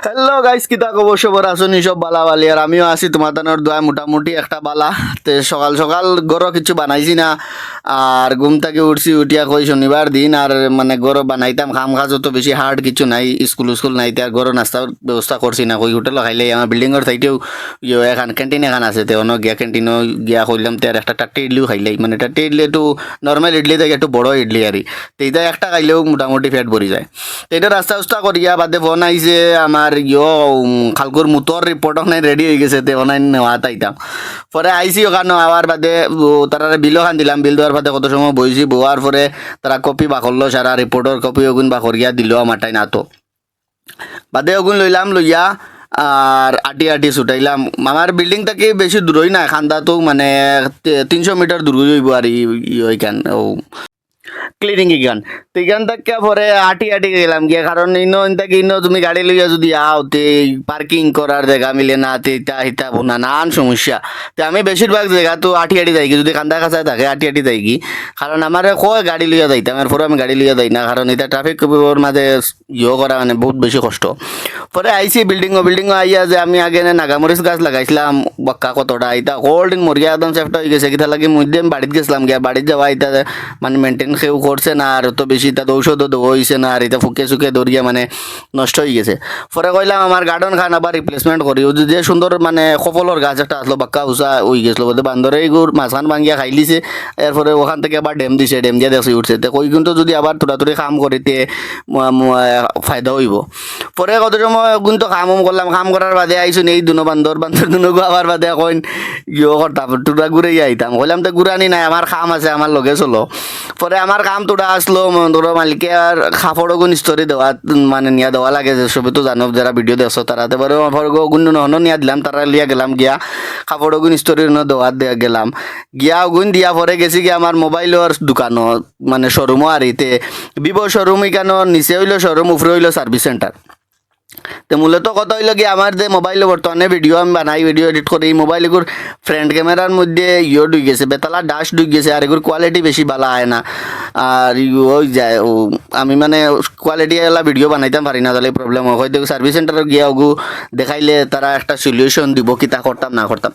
Hello guys, কিতা খবর? সবার আসুন সব বালা বালি, আর আমিও আছি তোমার তানোর দোয়া মোটামুটি একটা বালা। তে সকাল সকাল গরো কিছু বানাইছি না, আর ঘুম থেকে উঠছি, উঠিয়া কই শনিবার দিন আর মানে গরো বানাইতাম খাম খাজ, তো বেশি হার্ড কিছু নাই, স্কুল নাই, তে আর গরো নাস্তার ব্যবস্থা করছি না। কই হোটেল খাইলে আমার বিল্ডিংয়ের সাইডেও এখান ক্যান্টিন এখান আছে, তে অন্য গিয়া ক্যান্টিনও গিয়া কইলাম, তে আর একটা টাট্টি ইডলিও খাইলাই, মানে টাট্টি ইডলি একটু নর্মাল ইডলি থেকে একটু বড় ইডলি আর তো এইটা একটা খাইলেও মোটামুটি পেট ভরি যায়। তো এটা রাস্তা উস্তা করিয়া বাদে ফোন আইছে আমার খালকুর মুতর রিপোর্ট অনলাইন রেডি হয়ে গেছে, তে অনলাইন নেওয়া তাইতাম। পরে আইসি ওখানে আবার বাদে তারা বিল ওখান দিলাম, বিল দেওয়ার বাদে কত সময় বইছি, বওয়ার পরে তারা কপি বাকরলো, সারা রিপোর্টর কপি ওগুন বাকরিয়া দিল আমার টাই না তো বাদে ওগুন লইলাম, লইয়া আর আটি আটি ছুটাইলাম। আমার বিল্ডিং থেকে বেশি দূরই না, খান্দা তো মানে 300 মিটার দূর হইব আর ওইখান ও ক্লিনিং গান। তো এখান থেকে পরে আটি আটি গেলাম গিয়া, কারণ ইনো তুমি গাড়ি লইয়া যদি আও তে পার্কিং করার জায়গা মিলে না, তে ইটা হিতা নানান সমস্যা। তো আমি বেশিরভাগ জায়গা তো আটি আটি যাই, যদি কান্দা কাছায় থাকে আটি আটি যাই, কারণ আমার কয় গাড়ি লইয়া যাইতাম, এরপরে আমি গাড়ি লইয়া যাই না, কারণ এটা ট্রাফিক মাঝে করা মানে বহুত বেশি কষ্ট। পরে আইসি বিল্ডিং আইয়া যে আমি আগে নাগামরিচ গাছ লাগাইছিলাম বাক্কা কতটা, এটা কোল্ড দিন মরিয়া একদম সেফটা হয়ে গেছে। কিতা লাগে মধ্যে আমি বাড়িতে গেছিলাম গিয়া, বাড়িতে যাওয়া এটা মানে মেনটেন কেউ করছে না, আর তো বেশি তার ঔষধও দেওয়া হয়েছে না, আর এটা ফুকে সুকে দৌড়িয়া মানে নষ্ট হয়ে গেছে। পরে কইলাম আমার গার্ডেন খান আবার রিপ্লেসমেন্ট করি, যে সুন্দর মানে সফলের গাছ একটা আসলো বাক্কা উষা হয়ে গেছিলো, বোধহয় বান্দরে গুড় মাছখান ভাঙিয়া খাই লিছে। এরপরে ওখান থেকে আবার ড্যাম দিছে, ড্যাম দিয়ে দেখছি উঠছে। তো কই কিন্তু যদি আবার তোড়াতুড়ি কাম করিতে ফায়দা হইব। পরে কত সময় কিন্তু কাম করলাম, কাম করার বাদে আইসুন এই বান্দর দুনগু আবার বাদে কইন করতাম টুরা ঘুরে আইতাম, কইলাম তো ঘুরানি নাই, আমার কাম আছে, আমার লগে চলো। পরে আমার কাম তোরা আসলো, ধরো মালিকে আর খাফড় গুণ স্টোরি দেওয়া মানে নিয়া দেওয়া লাগে, যে সবই তো জানো যারা ভিডিও দেখছো তারা। তারপরে গুণ নহন নিয়া দিলাম, তারা লিয়া গেলাম গিয়া খাফড় গুণ স্টোরি দেওয়া দিয়া গেলাম গিয়া গুণ দিয়া। পরে গেছি গিয়া আমার মোবাইলের দোকানও মানে শোরুমও আর ইতে ভিভো শোরুম, এখানে নিচে হইলো শোরুম, উপরে হইলো সার্ভিস সেন্টার। তো মূলত কথা হইল কি, আমার যে মোবাইলে বর্তমানে ভিডিও আমি বানাই, ভিডিও এডিট করি, এই মোবাইল এগুর ফ্রন্ট ক্যামেরার মধ্যে ঢুই গেছে, বেতালা ডাশ ঢুই গেছে, আর এগুর কোয়ালিটি বেশি ভালো হয় না, আর ওই যায় আমি মানে কোয়ালিটি এলা ভিডিও বানাইতাম পারি না, তাহলে প্রবলেম হয়। হয়তো সার্ভিস সেন্টারে গিয়া ওগু দেখাইলে তারা একটা সলিউশন দিব কি তা করতাম না করতাম।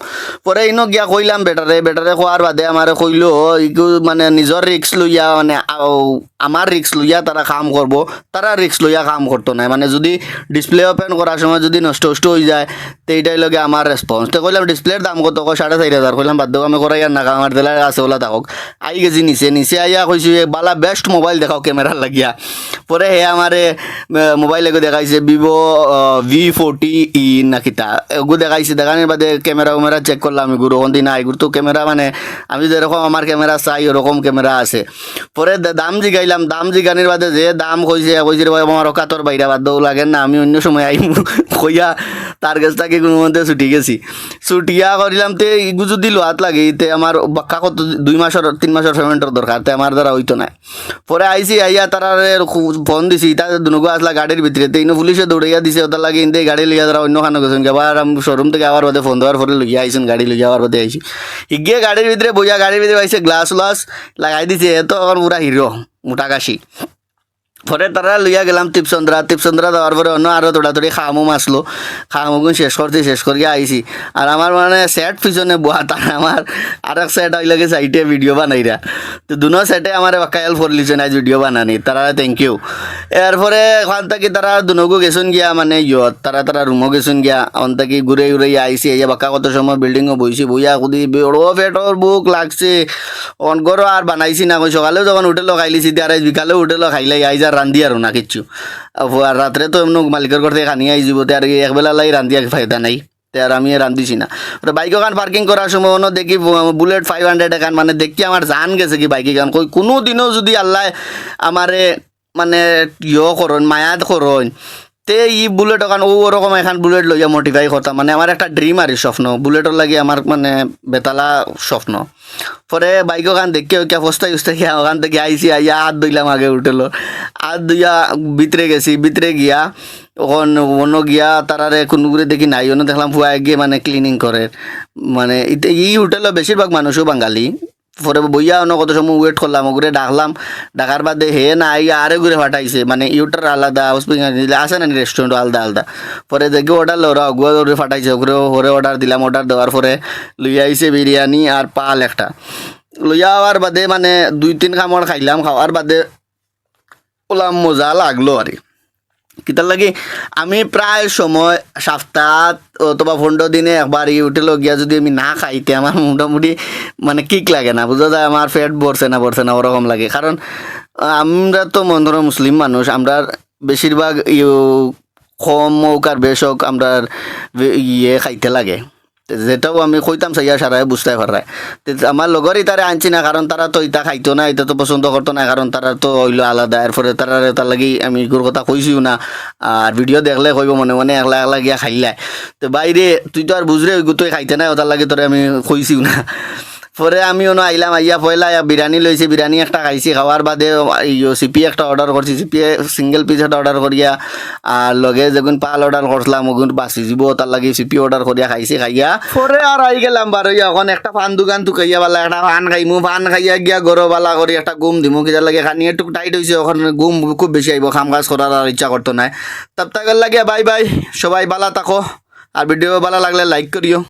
পরে ইনো গিয়া কইলাম বেটারে কোয়ার বাদে আমার কইলো ইগু মানে নিজের রিক্স লইয়া মানে আমার রিক্স লইয়া তারা কাম করব, তারা রিক্স লইয়া কাম করতো না, মানে যদি ডিসপ্লে ওপেন করার সময় যদি নষ্ট হয়ে যায় তো এইটাই লগে আমার রেসপন্স। তো কইলাম ডিসপ্লের দাম কত? 4,500। কইলাম বাদ আমি করাই আর না, আমার জেলায় আছে ওলা থাকক। আই গেছি নিচে আইয়া কইছি বালা বেস্ট মোবাইল দেখাও ক্যামেরার লাগিয়া। পরে হে আমারে মোবাইল এগো দেখাইছে ভিভো V40E না কিতা এগু দেখাইছে। দেখানোর বাদে ক্যামেরা চেক করলাম, এগুলো ওখান না এগুলো তো ক্যামেরা মানে আমি যেরকম আমার ক্যামেরা চাই ওরকম ক্যামেরা আছে। পরে দাম জিগাইলাম, দাম জিগানির বাদে যে দাম কইছে আমার অকাতর বাইরা বাদ দেও লাগে না, আমি অন্য সময় আই কইয়া তার কাছ থেকে কোনো মধ্যে ছুটি গেছি। ছুটিয়া করিলাম, তে ইগু যদি লোহাত লাগে তে আমার বাক্কা কত 2 মাসের পেমেন্টের দরকার, তে আমার দ্বারা হইতো না। পরে আইসি আইয়া তারা ফোন দিছি, তা দুনুগো আসলা গাড়ির ভিতরে, তো ইনো পুলিশে দৌড়াইয়া দিছে, ওটার লাগে ইন্দে গাড়ি লইয়া তারা অন্য খানো গেছেন। আবার শোরুম থেকে আবার বাদে ফোন দেওয়ার পরে লইয়া আইসুন, গাড়ি লইয়া আবার বাদে আইসি ইগিয়ে গাড়ির ভিতরে বইয়া, গাড়ির ভিতরে আইসে গ্লাস লাগাই দিছে, এত আমার পুরা হিরো মোটা কাশি। পরে তারা লইয়া গেলাম টিপসন্দ্রা দেওয়ার পরে অন্য আরও তোড়াতড়ি খামুম আসলো, খামুগুন শেষ করিয়া আইসি। আর আমার মানে সেট পিছনে বহা, তার আমার আর এক সেট হইলে গেছে সাইটে ভিডিও বানাইরা। তো দুনো সেটে আমার বাকায়াল ফরলিছে না ভিডিও বানানি, তারা থ্যাংক ইউ। এরপরে ওখান থেকে তারা দুনগু গেছুন গিয়া মানে তারা রুমও গেছুন গিয়া, ওখান থেকে ঘুরে আইসি। এই বাক্কা কত সময় বিল্ডিংও বইয়া খুদি বড় পেটর বুক লাগছে, অনগর আর বানাইছি না। সকালেও যখন হোটেল খাইলিছি, আর বিকালেও হোটেল খাইলাই আইজার রান্ধি আর না কিচ্ছু। আর রাত্রে তো এমন মালিকের ঘর থেকে খানি আই যাব, আর একবেলা লাই রান্ধিয়া ফায়দা নাই, আর আমি রান্ধিছি না। বাইক ওখান পার্কিং করার সময় অন্য দেখি বুলেট 500 এখান, মানে দেখি আমার জান গেছে কি বাইক এখান কোনো দিনও যদি আল্লাহ আমারে মানে করন মায়াত করন, তে বুলেট ওখান ওরকম এখন বুলেট লইয়া মোটিফাই করতাম, মানে আমার একটা ড্রিম আর স্বপ্ন বুলেটের লাগে আমার মানে বেতালা স্বপ্ন। পরে বাইক ওখান দেখে ফস্তাই ওখান থেকে আইসি আইয়া হাত ধুইলাম, আগে উঠেলো হাত ধুইয়া ভিতরে গিয়া ওখান অন্য গিয়া তারারে কোনো করে দেখি নাই, অন্য দেখলাম ফুয়া গিয়ে মানে ক্লিনিং করে। মানে এই হোটেলে বেশিরভাগ মানুষও বাঙালি, পরে বইয়া অন্য কত সময় ওয়েট করলাম ওগুলো ডাকলাম, ডাকার বাদে হে না আইয়া আরে ঘুরে ফাটাইছে, মানে ইউটার আলাদা আছে না রেস্টুরেন্ট আলাদা আলাদা। পরে দেখি অর্ডার ওরা ওগুলো ফাটাইছে ওগুলো ওরে অর্ডার দিলাম, অর্ডার দেওয়ার পরে লইয়া আইছে বিরিয়ানি আর পাল একটা। লইয়া আওয়ার বাদে মানে 2-3 কামড় খাইলাম, খাওয়ার বাদে ওলাম মজা লাগলো আর কি। কিতার লাগি আমি প্রায় সময় সপ্তাহ অথবা 15 দিনে একবার এই হোটেলে গিয়া যদি আমি না খাইতে আমার মোটামুটি মানে কিক লাগে না, বোঝা যায় আমার পেট ভরছে না ওরকম লাগে। কারণ আমরা তো মনে করো মুসলিম মানুষ, আমরা বেশিরভাগ কম হোক আর বেশ হোক আমরা ইয়ে খাইতে লাগে, যেটাও আমি কইতাম চাইয়া সারাই বুঝতে পারায়। আমার লগর ইতারে আনছি না, কারণ তারা তো ইতা খাইতো না, এটা তো পছন্দ করতো না, কারণ তারা তো হইলো আলাদা। এরপরে তারা তার লাগি আমি গুর কথা কইছিও না, আর ভিডিও দেখলে কইব মনে মনে একলা একলা গিয়া খাইলাই। তো বাইরে তুই তো আর বুঝরে ওই তুই খাইতে না, ওটার লাগে তোরে আমি কইছিও না। পরে আমি অন্য আইলাম, আইয়া পয়লা বিরিয়ানি লইছি, বিরিয়ানি একটা খাইছি, খাওয়ার বাদে সিপি একটা অর্ডার করছি, সিপি সিঙ্গেল পিস একটা অর্ডার করিয়া আর লগে যেগুন পাল অর্ডার করলাম ওগুন বাঁচি যাব, তার লাগে সিপি অর্ডার করিয়া খাইছি। খাইয়া পরে আর আই গেলাম বার হইয়া এখন একটা পান দোকান তুকাইয়া বালা একটা পান খাইমু, পান খাইয়া গিয়া গরো বালা করি একটা ঘুম দিমু, কিতার লাগে খানি একটু টাইট হয়েছে, ওখানে ঘুম খুব বেশি আইব, কাম কাজ করার আর ইচ্ছা করতো না। তার তাকে লাগিয়া বাই বাই, সবাই বালা থাকো, আর ভিডিও ভালো লাগলে লাইক করিও।